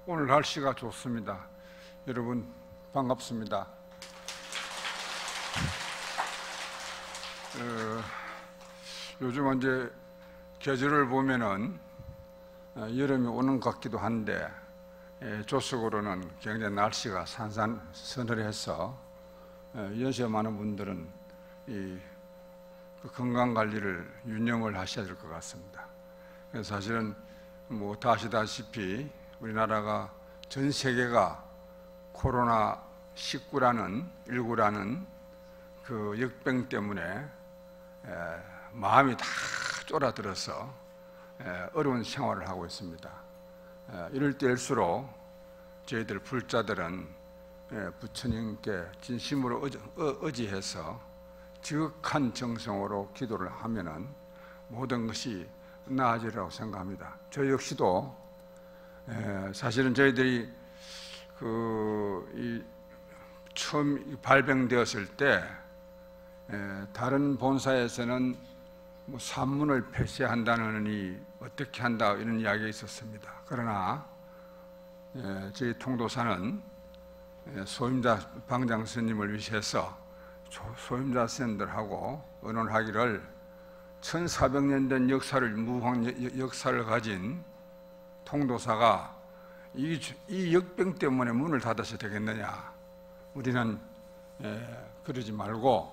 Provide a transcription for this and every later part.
오늘 날씨가 좋습니다. 여러분 반갑습니다. 요즘 이제 계절을 보면은 여름이 오는 것 같기도 한데 조석으로는 굉장히 날씨가 서늘해서 연세 많은 분들은 이 건강 관리를 유념을 하셔야 될 것 같습니다. 그래서 사실은 뭐 다 아시다시피 우리나라가 전 세계가 코로나19라는 그 역병 때문에 마음이 다 쫄아들어서 어려운 생활을 하고 있습니다. 이럴 때일수록 저희들 불자들은 부처님께 진심으로 의지해서 지극한 정성으로 기도를 하면은 모든 것이 나아지리라고 생각합니다. 저 역시도 사실은 저희들이 처음 발병되었을 때 다른 본사에서는 뭐 산문을 폐쇄한다느니 어떻게 한다 이런 이야기가 있었습니다. 그러나 저희 통도사는 소임자 방장 스님을 위해서 소임자 스님들하고 의논하기를 1400년 된 무한 역사를 가진 통도사가 이 역병 때문에 문을 닫아서 되겠느냐. 우리는 그러지 말고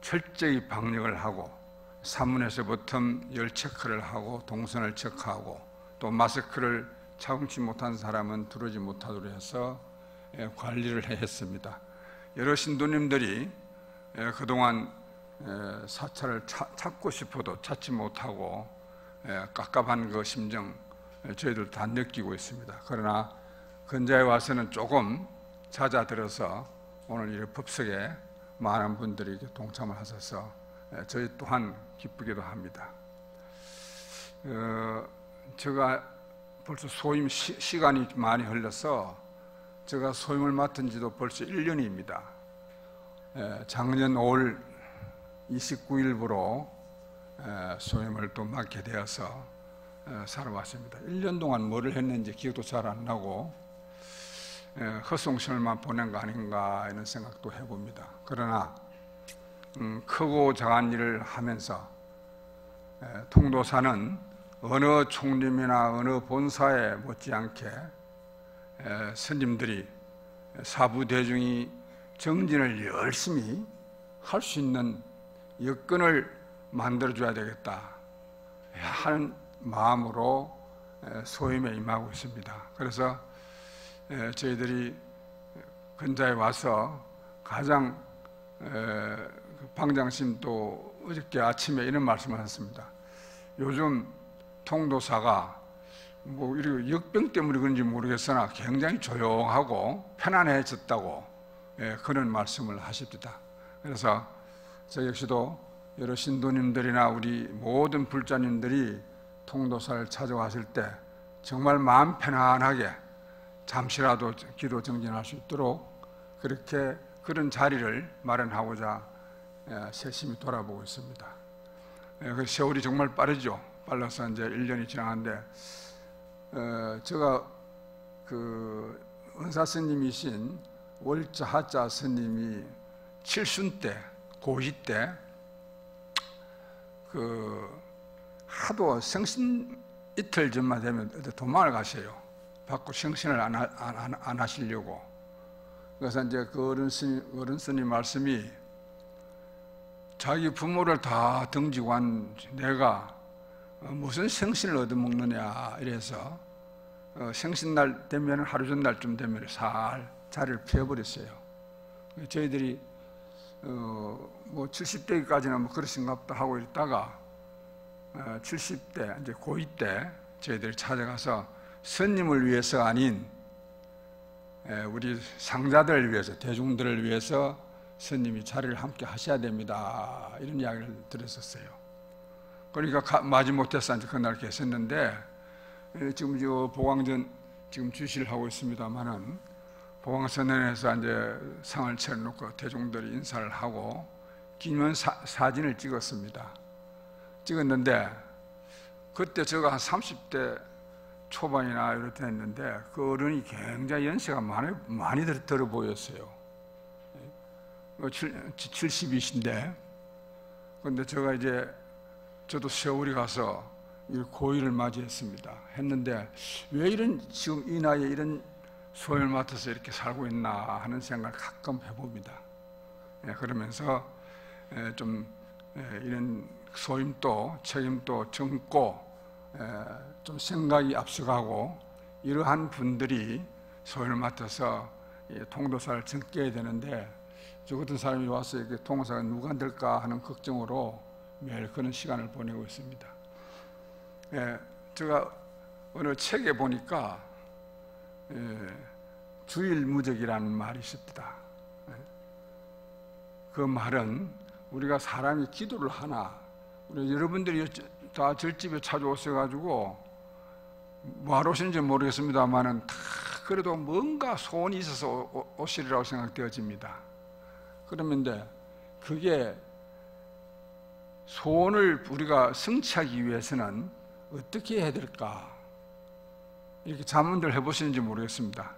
철저히 방역을 하고 산문에서부터 열 체크를 하고 동선을 체크하고 또 마스크를 착용치 못한 사람은 들어오지 못하도록 해서 관리를 했습니다. 여러 신도님들이 그동안 사찰을 찾고 싶어도 찾지 못하고 깝깝한 그 심정 저희들 다 느끼고 있습니다. 그러나 근자에 와서는 조금 잦아들어서 오늘 이 법석에 많은 분들이 동참을 하셔서 저희 또한 기쁘기도 합니다. 제가 벌써 소임 시간이 많이 흘러서 제가 소임을 맡은 지도 벌써 1년입니다. 작년 5월 29일부로 소임을 또 맡게 되어서 살아왔습니다. 1년 동안 뭐를 했는지 기억도 잘 안 나고 헛송심을만 보낸 거 아닌가 이런 생각도 해봅니다. 그러나 크고 작은 일을 하면서 통도사는 어느 총림이나 어느 본사에 못지않게 스님들이 사부대중이 정진을 열심히 할 수 있는 여건을 만들어줘야 되겠다 하는 마음으로 소임에 임하고 있습니다. 그래서 저희들이 근자에 와서 가장 방장님도 어저께 아침에 이런 말씀을 하셨습니다. 요즘 통도사가 뭐 이렇게 역병 때문에 그런지 모르겠으나 굉장히 조용하고 편안해졌다고 그런 말씀을 하십니다. 그래서 저 역시도 여러 신도님들이나 우리 모든 불자님들이 통도사를 찾아왔을 때 정말 마음 편안하게 잠시라도 기도 정진할 수 있도록 그런 자리를 마련하고자 세심히 돌아보고 있습니다. 그 세월이 정말 빠르죠. 빨라서 이제 1년이 지나는데 제가 그 은사 스님이신 월자 하자 스님이 칠순 때 고시 때 하도 생신 이틀 전만 되면 도망을 가세요. 받고 생신을 안 하시려고. 그래서 이제 그 어른 스님 말씀이 자기 부모를 다 등지고 한 내가 무슨 생신을 얻어먹느냐 이래서 생신날 되면 하루 전날쯤 되면 살 자리를 피워버렸어요. 저희들이 뭐 70대까지는 뭐 그러신가 보다 하고 있다가 70대 이제 고2 때 저희들이 찾아가서 스님을 위해서 아닌 우리 상자들을 위해서 대중들을 위해서 스님이 자리를 함께 하셔야 됩니다 이런 이야기를 들었었어요. 그러니까 마지못해서 이제 그날 계셨는데 지금 저 보광전 지금 주시를 하고 있습니다만은 보광선언에서 이제 상을 차려놓고 대중들이 인사를 하고 기념 사진을 찍었습니다. 찍었는데 그때 제가 한 30대 초반이나 이럴 때 했는데 그 어른이 굉장히 연세가 많이 들어 보였어요. 70이신데, 근데 제가 이제 저도 세월이 가서 고일을 맞이했습니다. 했는데 왜 지금 이 나이에 이런 소임을 맡아서 이렇게 살고 있나 하는 생각을 가끔 해봅니다. 그러면서 좀 이런 소임도 책임도 젊고 좀 생각이 앞서가고 이러한 분들이 소임을 맡아서 통도사를 맡게 되는데, 저 같은 사람이 와서 이렇게 통도사가 누가 될까 하는 걱정으로 매일 그런 시간을 보내고 있습니다. 제가 어느 책에 보니까 주일무적이라는 말이 있습니다. 그 말은 우리가 사람이 기도를 하나, 우리 여러분들이 다 절집에 찾아오셔가지고 뭐하러 오시는지 모르겠습니다만은 다 그래도 뭔가 소원이 있어서 오시리라고 생각되어집니다. 그러는데 그게 소원을 우리가 성취하기 위해서는 어떻게 해야 될까? 이렇게 자문들 해보시는지 모르겠습니다.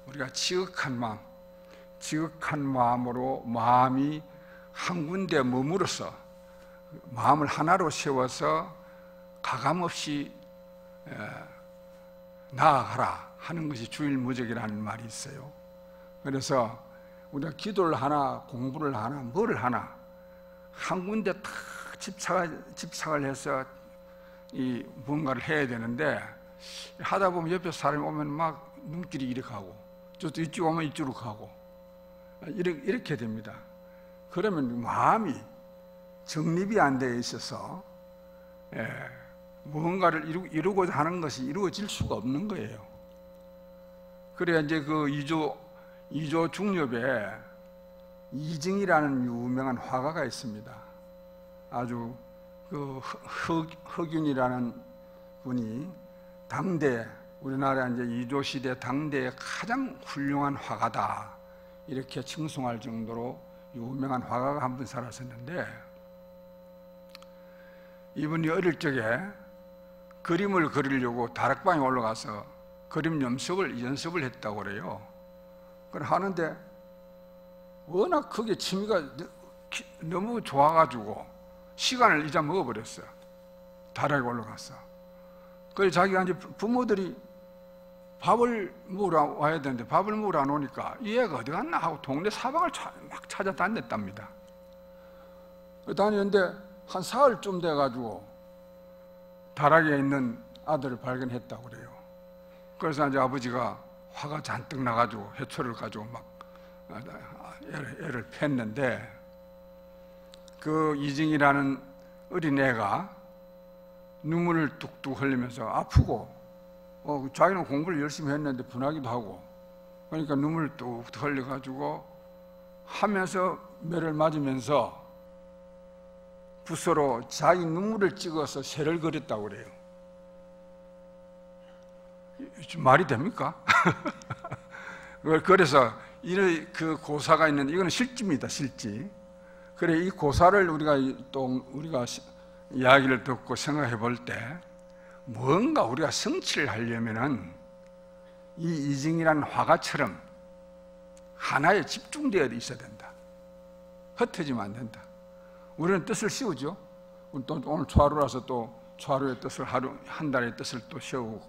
우리가 지극한 마음으로 마음이 한 군데 머무러서 마음을 하나로 세워서 가감없이 나아가라 하는 것이 주일무적이라는 말이 있어요. 그래서 우리가 기도를 하나, 공부를 하나, 뭐를 하나 한 군데 딱 집착을 해서 이 뭔가를 해야 되는데, 하다 보면 옆에 사람이 오면 막 눈길이 이렇게 가고, 저도 이쪽 오면 이쪽으로 가고, 이렇게 됩니다. 그러면 마음이 정립이 안 되어 있어서 무언가를 이루고자 하는 것이 이루어질 수가 없는 거예요. 그래야 이제 그 이조 중엽에 이증이라는 유명한 화가가 있습니다. 아주 그 허균이라는 분이 당대 우리나라 이제 이조 시대 당대의 가장 훌륭한 화가다 이렇게 칭송할 정도로 유명한 화가가 한 분 살았었는데, 이분이 어릴 적에 그림을 그리려고 다락방에 올라가서 그림 연습을 했다고 그래요. 그걸 하는데 워낙 그게 취미가 너무 좋아가지고 시간을 잊어먹어버렸어요. 다락에 올라가서. 그래서 자기가 이제 부모들이 밥을 먹으러 와야 되는데 밥을 먹으러 안 오니까 이 애가 어디 갔나 하고 동네 사방을 막 찾아다녔답니다. 다니는데 한 사흘쯤 돼가지고 다락에 있는 아들을 발견했다고 그래요. 그래서 이제 아버지가 화가 잔뜩 나가지고 해초를 가지고 막 애를 팼는데, 그 이증이라는 어린애가 눈물을 뚝뚝 흘리면서 아프고 자기는 공부를 열심히 했는데 분하기도 하고, 그러니까 눈물을 뚝뚝 흘려가지고 하면서 매를 맞으면서 붓으로 자기 눈물을 찍어서 새를 그렸다고 그래요. 말이 됩니까? 그래서 그 고사가 있는데, 이거는 실지입니다, 실지. 그래, 이 고사를 우리가 이야기를 듣고 생각해 볼 때, 뭔가 우리가 성취를 하려면은 이 이증이라는 화가처럼 하나에 집중되어 있어야 된다. 흩어지면 안 된다. 우리는 뜻을 씌우죠. 또 오늘 초하루라서 또 초하루의 뜻을 한 달의 뜻을 또 세우고,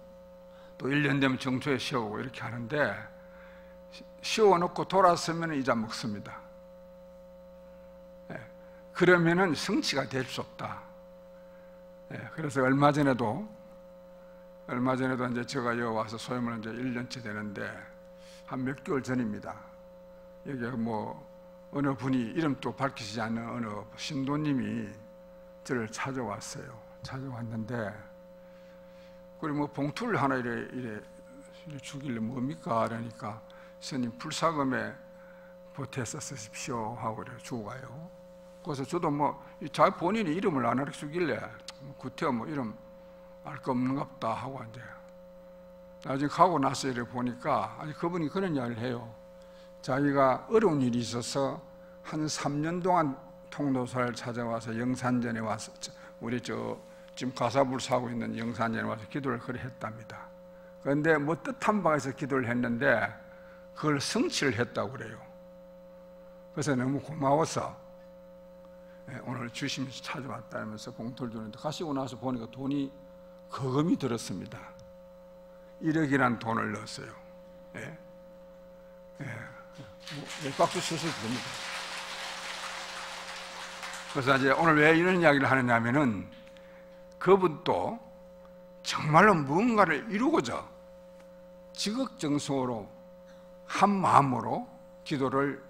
또 1년 되면 정초에 세우고 이렇게 하는데, 씌워놓고 돌아서면 잊어먹습니다. 그러면은 성취가 될 수 없다. 그래서 얼마 전에도 이제 제가 여기 와서 소임을 이제 1년째 되는데, 한 몇 개월 전입니다. 여기 뭐 어느 분이 이름도 밝히시지 않는 어느 신도님이 저를 찾아왔어요. 찾아왔는데, 그리고 뭐 봉투를 하나 이래 주길래 뭡니까? 그러니까 스님 불사금에 보태서 쓰십시오 하고 그래 주고 가요. 그래서 저도 뭐 자기 본인이 이름을 안 알려주길래 구태여 뭐 이름 알 거 없는갑다 하고 이제 나중에 가고 나서 이래 보니까 아니 그분이 그런 이야기를 해요. 자기가 어려운 일이 있어서 한 3년 동안 통도사를 찾아와서 영산전에 와서 우리 지금 가사불사하고 있는 영산전에 와서 기도를 그리 했답니다. 그런데 뭐 뜻한 바에서 기도를 했는데 그걸 성취를 했다고 그래요. 그래서 너무 고마워서 오늘 주시면서 찾아왔다면서 봉투를 주는데 가시고 나서 보니까 돈이 거금이 들었습니다. 1억이라는 돈을 넣었어요. 예. 박수 쳐서 됩니다. 그래서 이제 오늘 왜 이런 이야기를 하느냐 하면은 그분도 정말로 무언가를 이루고자 지극정성으로 한 마음으로 기도를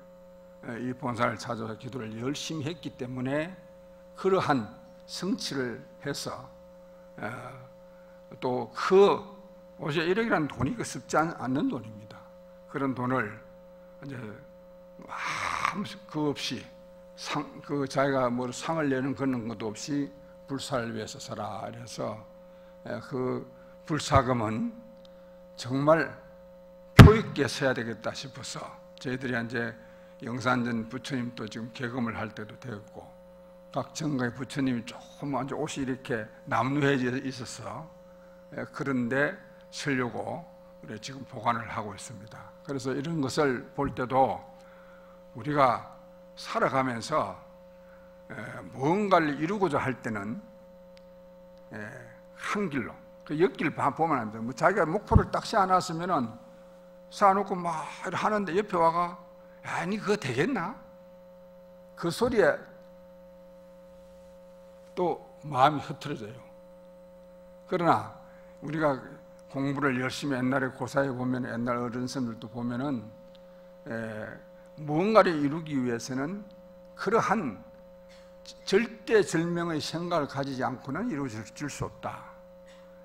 이 본사를 찾아서 기도를 열심히 했기 때문에 그러한 성취를 해서 또 그 1억이라는 돈이 습지 않는 돈입니다. 그런 돈을 이제 아무 그 없이 자기가 뭐 상을 내는 그런 것도 없이 불사를 위해서 살아. 그래서 그 불사금은 정말 표 있게 써야 되겠다 싶어서 저희들이 이제 영산전 부처님도 지금 개금을 할 때도 되었고 각 정가의 부처님이 조금 완전 옷이 이렇게 남루해져 있어서 그런데 쓰려고 지금 보관을 하고 있습니다. 그래서 이런 것을 볼 때도 우리가 살아가면서 무언가를 이루고자 할 때는 한 길로 그 옆길 보면 안 돼요. 뭐 자기가 목표를 딱 세워놨으면은 쌓아놓고 막 하는데 옆에 와가 아니 그거 되겠나? 그 소리에 또 마음이 흐트러져요. 그러나 우리가 공부를 열심히 옛날에 고사에 보면 옛날 어른선들도 보면은 무언가를 이루기 위해서는 그러한 절대절명의 생각을 가지지 않고는 이루어질 수 없다.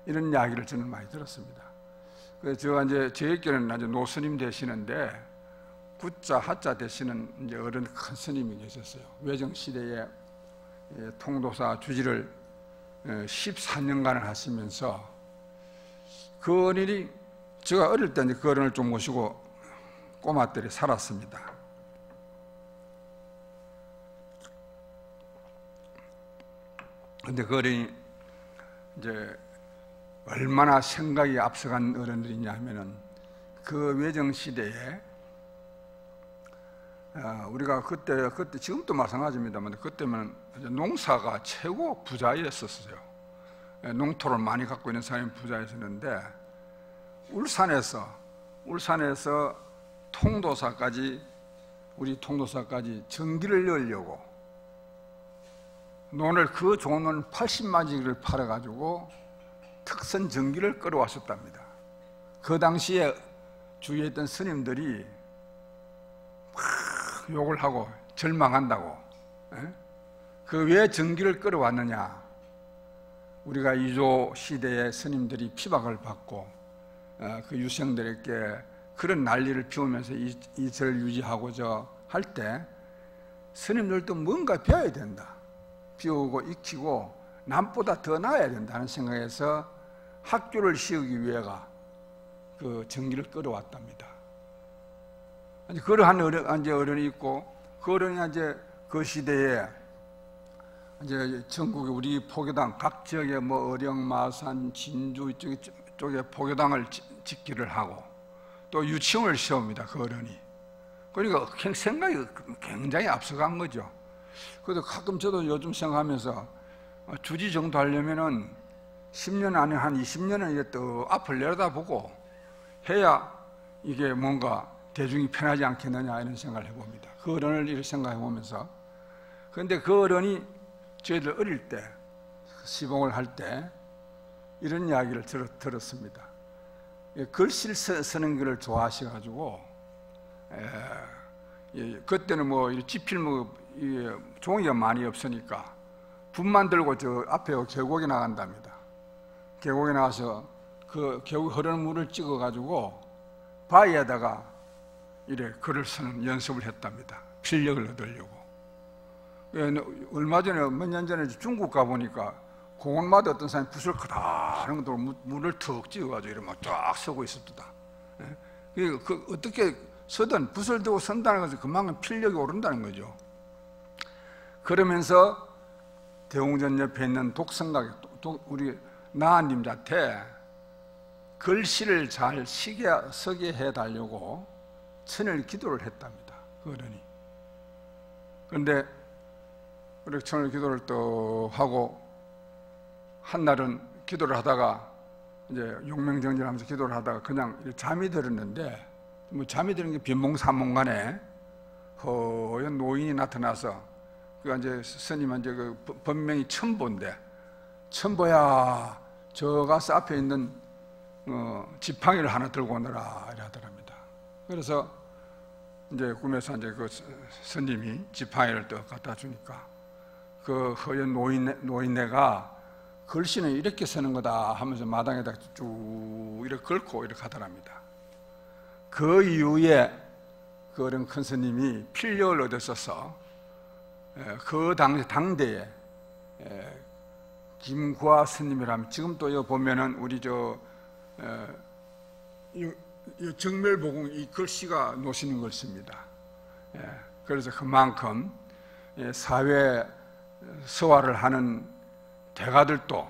이런 이야기를 저는 많이 들었습니다. 그래서 제가 이제 저에게는 아주 노스님 되시는데 구자 하자 되시는 이제 어른 큰 스님이 계셨어요. 외정 시대에 통도사 주지를 14년간을 하시면서 그 어른이 제가 어릴 때 그 어른을 좀 모시고 꼬마들이 살았습니다. 근데 그 어른이 이제 얼마나 생각이 앞서간 어른들이냐 하면은 그 외정 시대에 우리가 그때 지금도 마찬가지입니다만 그때는 농사가 최고 부자였었어요. 농토를 많이 갖고 있는 사람이 부자였었는데 울산에서 우리 통도사까지 전기를 열려고 논을 그 좋은 논 80만 지기를 팔아가지고 특선 전기를 끌어왔었답니다. 그 당시에 주위에 있던 스님들이 막 욕을 하고 절망한다고. 그 왜 전기를 끌어왔느냐? 우리가 이조 시대의 스님들이 피박을 받고 그 유생들에게 그런 난리를 피우면서 이 절을 유지하고자 할 때 스님들도 뭔가 배워야 된다. 배우고 익히고 남보다 더 나아야 된다는 생각에서 학교를 씌우기 위해가 그 전기를 끌어왔답니다. 그러한 어른이 있고 그 어른이 이제 그 시대에 이제 전국에 우리 포교당 각 지역에 뭐 어령, 마산, 진주 이쪽에 포교당을 짓기를 하고 또 유치원을 세웁니다. 그 어른이. 그러니까 생각이 굉장히 앞서간 거죠. 그래서 가끔 저도 요즘 생각하면서 주지 정도 하려면은 10년 안에 한 20년은 이제 또 앞을 내려다보고 해야 이게 뭔가 대중이 편하지 않겠느냐 이런 생각을 해봅니다. 그 어른을 이렇게 생각해 보면서 그런데 그 어른이 저희들 어릴 때 시봉을 할 때 이런 이야기를 들었습니다. 글씨를 쓰는 것을 좋아하셔가지고 그때는 뭐 지필 종이가 많이 없으니까 붓만 들고 저 앞에 계곡에 나간답니다. 계곡에 나가서 그 계곡 흐르는 물을 찍어가지고 바위에다가 이래 글을 쓰는 연습을 했답니다. 필력을 얻으려고. 얼마 전에 몇 년 전에 중국 가보니까 공원마다 어떤 사람이 붓을 크다는 것으로 물을 턱 찍어가지고 이러면 쫙 쓰고 있었다. 그 어떻게 쓰든 붓을 들고 쓴다는 것은 그만큼 필력이 오른다는 거죠. 그러면서 대웅전 옆에 있는 우리 나아님한테 글씨를 잘 서게 해달라고 천일 기도를 했답니다. 그 어른이. 그런데 우리 천일 기도를 또 하고 한날은 기도를 하다가 이제 용맹정진하면서 기도를 하다가 그냥 잠이 들었는데, 뭐 잠이 드는 게 빈몽사몽간에 허연 노인이 나타나서 그 이제 스님한테 그 본명이 천보인데, 천보야 저 가서 앞에 있는 지팡이를 하나 들고 오너라 이래 하더랍니다. 그래서 이제 꿈에서 이제 그 스님이 지팡이를 또 갖다 주니까 그 허연 노인네가 글씨는 이렇게 쓰는 거다 하면서 마당에다 쭉 이렇게 긁고 이렇게 하더랍니다. 그 이후에 그 어른 큰 스님이 필력을 얻었어서 그 당대에 김구화 스님이라면, 지금 또 여기 보면은 우리 정멸복음 이 글씨가 놓시는 글씨입니다. 그래서 그만큼 사회 서화를 하는 대가들도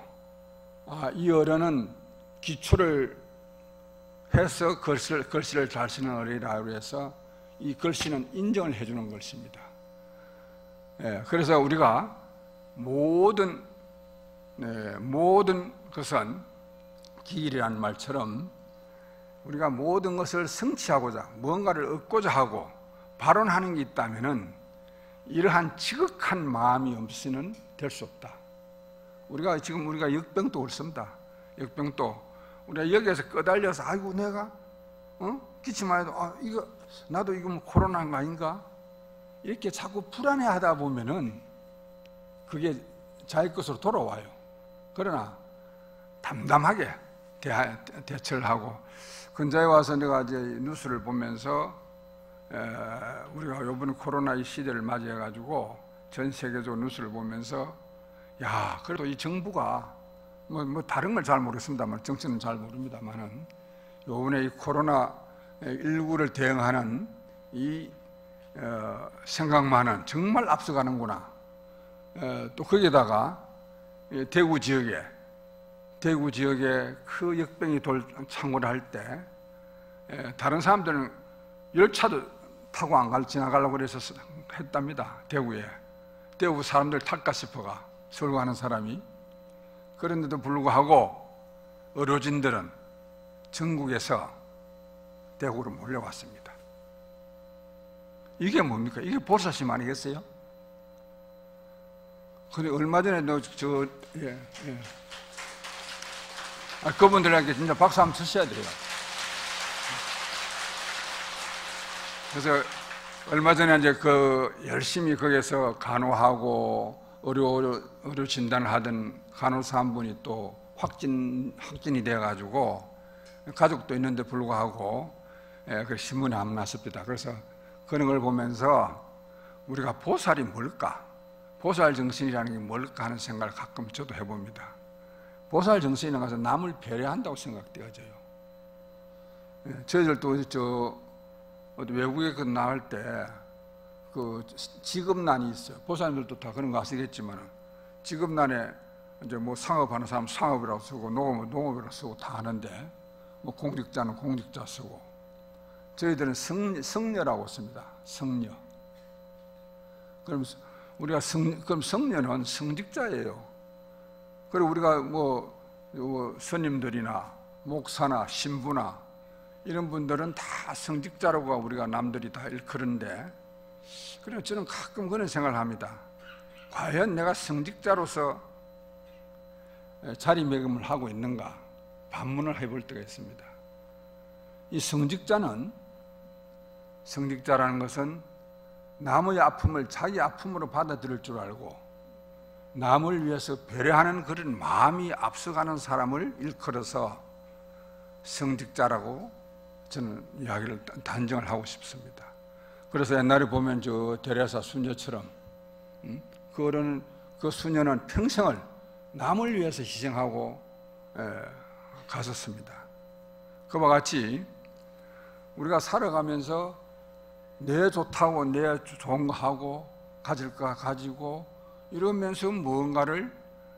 이 어른은 기초를 해서 글씨를 잘 쓰는 어른이라고 해서 이 글씨는 인정을 해주는 글씨입니다. 그래서 우리가 모든 것은 기일이라는 말처럼 우리가 모든 것을 성취하고자, 뭔가를 얻고자 하고 발언하는 게 있다면은 이러한 지극한 마음이 없이는 될 수 없다. 우리가 역병도 그렇습니다. 역병도 우리가 여기에서 끄달려서 아이고 내가 기침만 해도 이거 나도 이거 뭐 코로나인 거 아닌가? 이렇게 자꾸 불안해하다 보면은 그게 자기 것으로 돌아와요. 그러나 담담하게 대처를 하고, 근자에 와서 내가 이제 뉴스를 보면서 우리가 이번 코로나 이 시대를 맞이해가지고 전 세계적으로 뉴스를 보면서 야, 그래도 이 정부가 뭐 다른 걸 잘 모르겠습니다만, 정치는 잘 모릅니다만은 요번에 이 코로나 19를 대응하는 이 생각만은 정말 앞서가는구나. 또 거기에다가 대구 지역에 그 역병이 창궐을 할 때 다른 사람들은 열차도 타고 지나가려고 그래서 했답니다. 대구 사람들 탈까 싶어가 서울 가는 사람이. 그런데도 불구하고 의료진들은 전국에서 대구로 몰려왔습니다. 이게 뭡니까? 이게 보살심 아니겠어요? 근데 얼마 전에 그분들에게 진짜 박수 한번 치셔야 돼요. 그래서 얼마 전에 이제 열심히 거기서 간호하고 의료 진단을 하던 간호사 한 분이 또 확진이 돼가지고 가족도 있는데 불구하고 그 신문에 안 났습니다. 그래서 그런 걸 보면서 우리가 보살이 뭘까? 보살 정신이라는 게 뭘까 하는 생각을 가끔 저도 해봅니다. 보살 정신이라는 것은 남을 배려한다고 생각되어져요. 저희들도 어디 외국에 나갈 때 직업난이 있어요. 보살님들도 다 그런 거 아시겠지만 직업난에 이제 뭐 상업하는 사람 상업이라고 쓰고 농업은 농업이라고 쓰고 다 하는데, 뭐 공직자는 공직자 쓰고, 저희들은 성녀라고 씁니다. 성녀. 그럼 우리가 그럼 성녀는 성직자예요. 그리고 우리가 뭐 스님들이나 목사나 신부나 이런 분들은 다 성직자라고 우리가 남들이 다 일컬은데, 그래서 저는 가끔 그런 생각을 합니다. 과연 내가 성직자로서 자리매김을 하고 있는가 반문을 해볼 때가 있습니다. 이 성직자라는 것은 남의 아픔을 자기 아픔으로 받아들일 줄 알고 남을 위해서 배려하는 그런 마음이 앞서가는 사람을 일컬어서 성직자라고 저는 이야기를 단정을 하고 싶습니다. 그래서 옛날에 보면 데레사 수녀처럼 그 수녀는 평생을 남을 위해서 희생하고 갔었습니다. 그와 같이 우리가 살아가면서 내 좋다고 내 좋은 거 하고 가질 거 가지고 이러면서 무언가를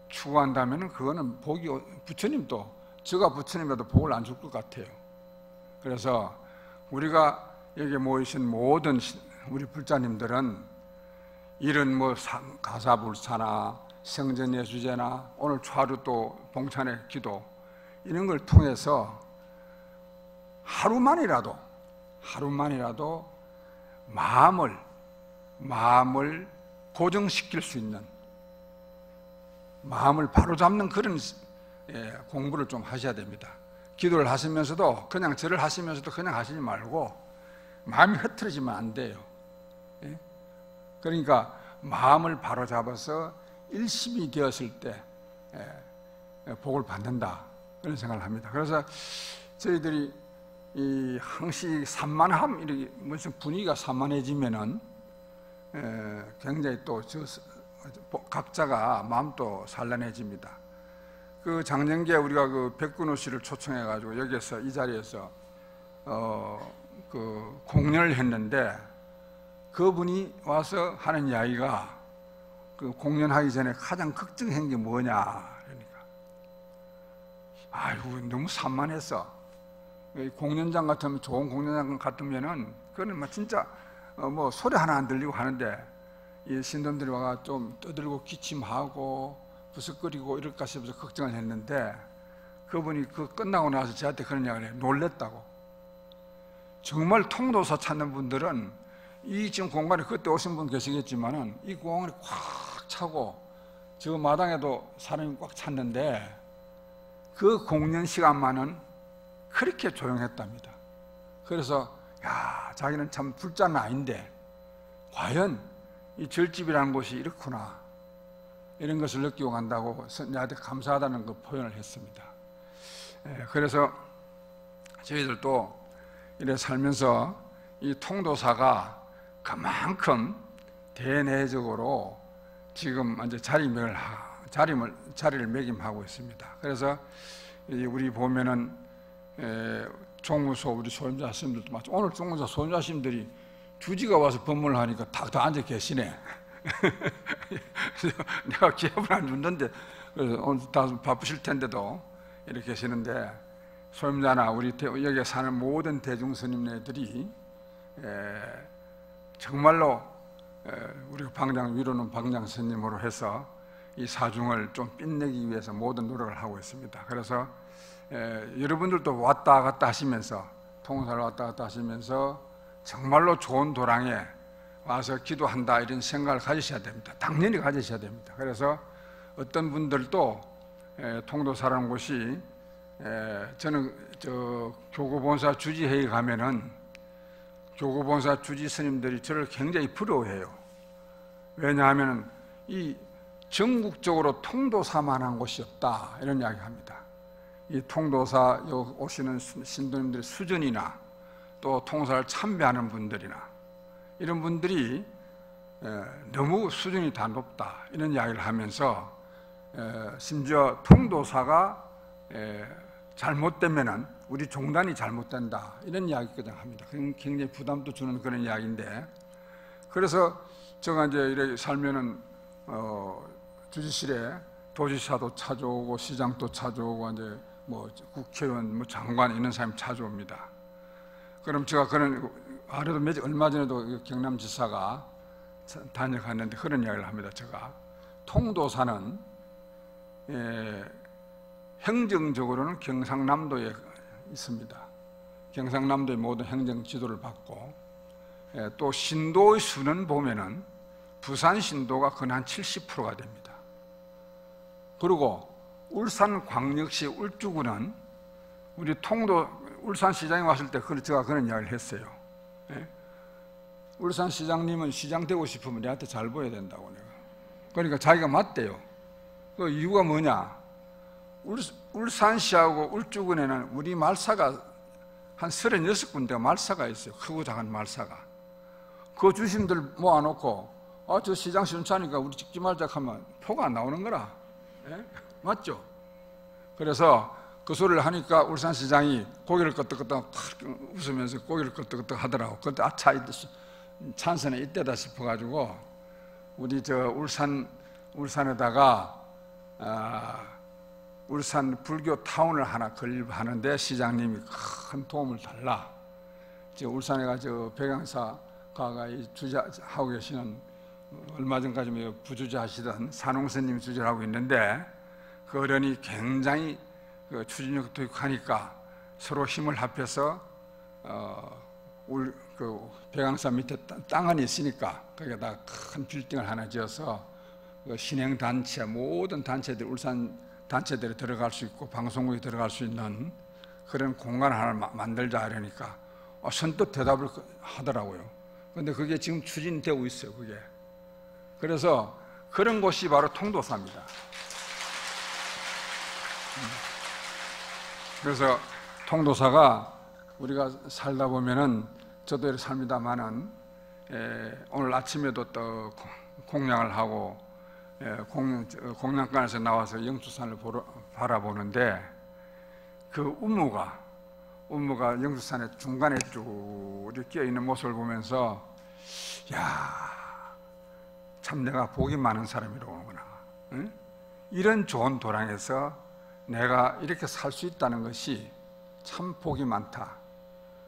추구한다면 그거는 복이, 부처님도, 제가 부처님에도 복을 안 줄 것 같아요. 그래서 우리가 여기 모이신 모든 우리 불자님들은 이런 뭐 가사불사나 성전예수제나 오늘 초하루 또 봉찬의 기도 이런 걸 통해서 하루만이라도 마음을 고정시킬 수 있는, 마음을 바로잡는 그런 공부를 좀 하셔야 됩니다. 기도를 하시면서도 그냥 절을 하시면서도 그냥 하시지 말고 마음이 흐트러지면 안 돼요. 그러니까 마음을 바로잡아서 일심이 되었을 때 복을 받는다, 그런 생각을 합니다. 그래서 저희들이 이 항시 산만함, 이렇게 무슨 분위기가 산만해지면은 굉장히 또 각자가 마음도 산란해집니다. 그 작년기에 우리가 그 백근호 씨를 초청해가지고 여기에서 이 자리에서 그 공연을 했는데, 그분이 와서 하는 이야기가 그 공연하기 전에 가장 걱정한 게 뭐냐, 그러니까 아이고 너무 산만했어. 공연장 같으면, 좋은 공연장 같으면은 그거는 뭐 진짜 뭐 소리 하나 안 들리고 하는데, 이 신도들이 와가 좀 떠들고 기침하고 부스거리고 이럴까 싶어서 걱정을 했는데, 그분이 그 끝나고 나서 저한테 그런 이야기를 해요. 놀랬다고. 정말 통도사 찾는 분들은 이 지금 공간에, 그때 오신 분 계시겠지만은 이 공간이 꽉 차고 저 마당에도 사람이 꽉 찼는데 그 공연 시간만은 그렇게 조용했답니다. 그래서 야, 자기는 참 불자는 아닌데 과연 이 절집이라는 곳이 이렇구나, 이런 것을 느끼고 간다고 나한테 감사하다는 그 표현을 했습니다. 그래서 저희들도 이래 살면서 이 통도사가 그만큼 대내적으로 지금 이제 자리를 매김하고 있습니다. 그래서 우리 보면은 종무소 우리 소임자 스님들도 마찬가지. 오늘 종무소 소임자 스님들이 주지가 와서 법문을 하니까 다 앉아 계시네. 내가 기합을 안 줬는데, 그래서 오늘 다 바쁘실 텐데도 이렇게 계시는데, 소임자나 우리 여기에 사는 모든 대중 스님네들이 정말로 우리 방장 위로는 방장 스님으로 해서 이 사중을 좀 빛내기 위해서 모든 노력을 하고 있습니다. 그래서 여러분들도 왔다 갔다 하시면서, 통사를 왔다 갔다 하시면서 정말로 좋은 도량에 와서 기도한다, 이런 생각을 가지셔야 됩니다. 당연히 가지셔야 됩니다. 그래서 어떤 분들도 통도사라는 곳이, 저는 저 교구본사 주지회에 가면은 교구본사 주지 스님들이 저를 굉장히 부러워해요. 왜냐하면 이 전국적으로 통도사만한 곳이 없다, 이런 이야기합니다. 이 통도사 오시는 신도님들의 수준이나 또 통사를 참배하는 분들이나 이런 분들이 너무 수준이 다 높다, 이런 이야기를 하면서 심지어 통도사가 잘못되면은 우리 종단이 잘못된다, 이런 이야기까지 합니다. 굉장히 부담도 주는 그런 이야기인데, 그래서 제가 이제 이렇게 살면은 주지실에 도지사도 찾아오고 시장도 찾아오고 이제 뭐 국회의원, 뭐 장관 이런 사람이 찾아옵니다. 그럼 제가 그런 하루도 얼마 전에도 경남지사가 다녀갔는데 그런 이야기를 합니다. 제가 통도사는 행정적으로는 경상남도에 있습니다. 경상남도의 모든 행정 지도를 받고, 또 신도의 수는 보면은 부산 신도가 거의 한 70%가 됩니다. 그리고 울산광역시 울주군은 우리 울산시장에 왔을 때 제가 그런 이야기를 했어요. 울산시장님은 시장 되고 싶으면 내한테 잘 보여야 된다고. 내가. 그러니까 자기가 맞대요. 그 이유가 뭐냐? 울산시하고 울주군에는 우리 말사가 한 36군데가 말사가 있어요. 크고 작은 말사가. 그 주심들 모아놓고 저 시장 심사니까 우리 찍지 말자 하면 표가 안 나오는 거라. 맞죠? 그래서 그 소리를 하니까 울산시장이 고개를 끄덕끄덕 웃으면서 고개를 끄덕끄덕 하더라고. 그때 아차, 찬선에 이때다 싶어가지고 우리 저 울산에다가 울산 불교 타운을 하나 건립하는데 시장님이 큰 도움을 달라. 지금 울산에 저 백양사가가 주재하고 계시는, 얼마 전까지 부주재 하시던 산홍스님 주재를 하고 있는데, 그 어른이 굉장히 그 추진력도 있고 하니까 서로 힘을 합해서 그 백양사 밑에 땅은 있으니까 거기에다 큰 빌딩을 하나 지어서 그 신행단체, 모든 단체들, 울산 단체들이 들어갈 수 있고 방송국이 들어갈 수 있는 그런 공간을 하나 만들자 이러니까 선뜻 대답을 하더라고요. 그런데 그게 지금 추진되고 있어요. 그게. 그래서 그런 곳이 바로 통도사입니다. 그래서 통도사가 우리가 살다 보면은, 저도 이렇게 삽니다만은, 오늘 아침에도 또 공양을 하고 공양간에서 나와서 영수산을 바라보는데, 그 운무가 영수산의 중간에 쭉 끼어 있는 모습을 보면서, 야, 참 내가 복이 많은 사람이로구나. 응? 이런 좋은 도량에서 내가 이렇게 살 수 있다는 것이 참 복이 많다.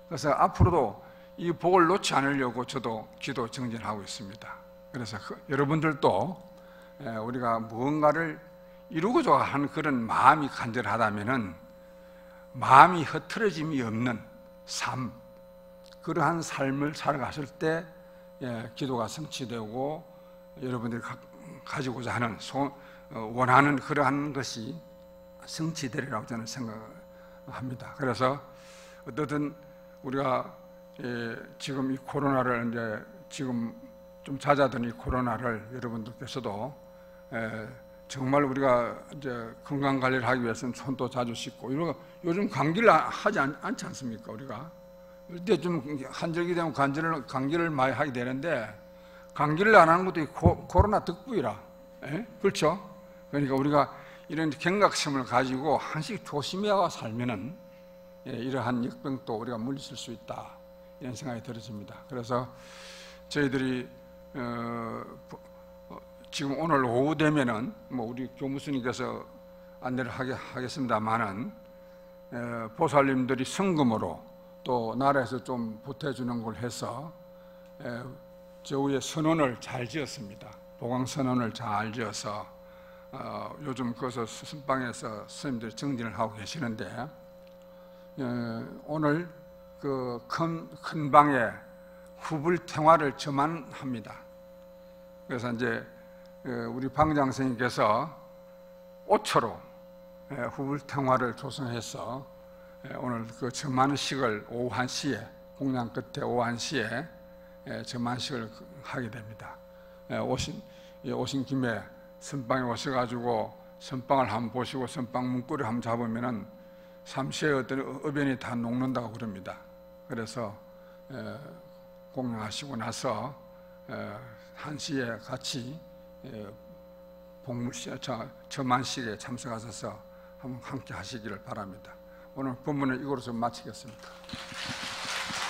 그래서 앞으로도 이 복을 놓지 않으려고 저도 기도 정진하고 있습니다. 그래서 여러분들도 우리가 무언가를 이루고자 하는 그런 마음이 간절하다면은, 마음이 흐트러짐이 없는 삶, 그러한 삶을 살아갔을 때 기도가 성취되고 여러분들이 가지고자 하는 원하는 그러한 것이 성취되리라고 저는 생각합니다. 그래서 어떻든 우리가 지금 이 코로나를 이제 지금 좀 잦아든 이 코로나를 여러분들께서도 정말 우리가 이제 건강 관리를 하기 위해서는 손도 자주 씻고, 이런 요즘 감기를 하지 않지 않습니까? 우리가 이때 좀 한절기 되면 감기를 많이 하게 되는데, 감기를 안 하는 것도 코로나 덕분이라, 그렇죠? 그러니까 우리가 이런 경각심을 가지고 한씩 조심해와 살면은 이러한 역병도 우리가 물리칠 수 있다, 이런 생각이 들어집니다. 그래서 저희들이 지금 오늘 오후 되면은 우리 교무스님께서 안내를 하겠습니다만은, 보살님들이 성금으로 또 나라에서 좀 보태주는 걸 해서 저 위에 선언을 잘 지었습니다. 보강 선언을 잘 지어서 요즘 그것을 선방에서 스님들이 정진을 하고 계시는데, 오늘 그 큰 방에 후불탱화를 저만합니다. 그래서 이제 우리 방장 선생님께서 오초로 후불탱화를 조성해서 오늘 그 점만식을 오후 1시에, 공양 끝에 오후 1시에 점만식을 하게 됩니다. 오신 김에 선방에 오셔가지고 선방을 한번 보시고 선방 문구를 한번 잡으면은 삼시의 어떤 어변이 다 녹는다고 그럽니다. 그래서 공양하시고 나서 1시에 같이 점만식에 참석하셔서 함께 하시기를 바랍니다. 오늘 본문을 이곳으로 마치겠습니다.